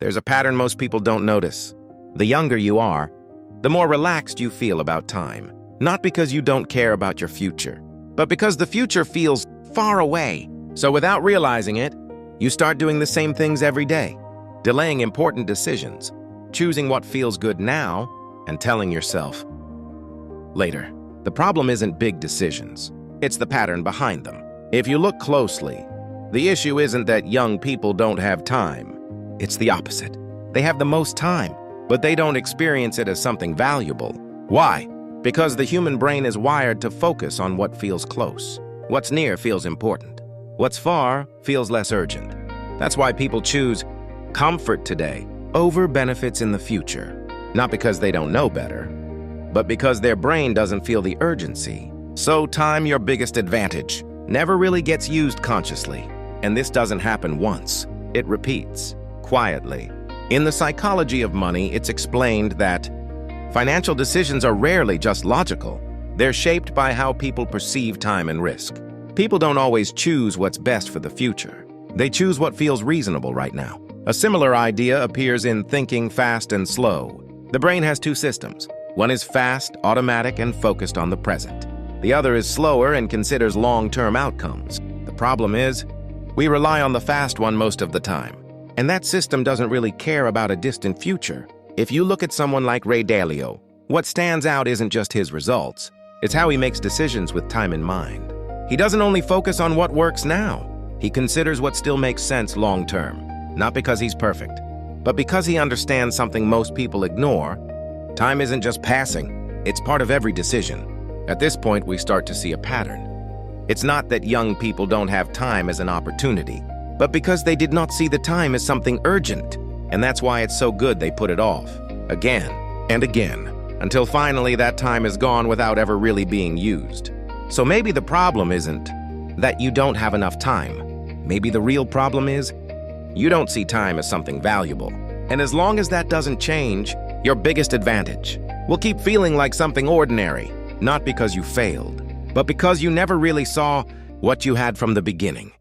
There's a pattern most people don't notice. The younger you are, the more relaxed you feel about time. Not because you don't care about your future, but because the future feels far away. So without realizing it, you start doing the same things every day, delaying important decisions, choosing what feels good now, and telling yourself, later. The problem isn't big decisions. It's the pattern behind them. If you look closely, the issue isn't that young people don't have time. It's the opposite. They have the most time, but they don't experience it as something valuable. Why? Because the human brain is wired to focus on what feels close. What's near feels important. What's far feels less urgent. That's why people choose comfort today over benefits in the future. Not because they don't know better, but because their brain doesn't feel the urgency. So time, your biggest advantage, never really gets used consciously. And this doesn't happen once. It repeats, quietly. In the psychology of money, it's explained that financial decisions are rarely just logical. They're shaped by how people perceive time and risk. People don't always choose what's best for the future. They choose what feels reasonable right now. A similar idea appears in thinking fast and slow. The brain has two systems. One is fast, automatic, and focused on the present. The other is slower and considers long-term outcomes. The problem is, we rely on the fast one most of the time. And that system doesn't really care about a distant future. If you look at someone like Ray Dalio, what stands out isn't just his results. It's how he makes decisions with time in mind. He doesn't only focus on what works now. He considers what still makes sense long-term. Not because he's perfect, but because he understands something most people ignore. Time isn't just passing. It's part of every decision. At this point, we start to see a pattern. It's not that young people don't have time as an opportunity, but because they did not see the time as something urgent. And that's why it's so good they put it off, again and again, until finally that time is gone without ever really being used. So maybe the problem isn't that you don't have enough time. Maybe the real problem is you don't see time as something valuable. And as long as that doesn't change, your biggest advantage will keep feeling like something ordinary, not because you failed, but because you never really saw what you had from the beginning.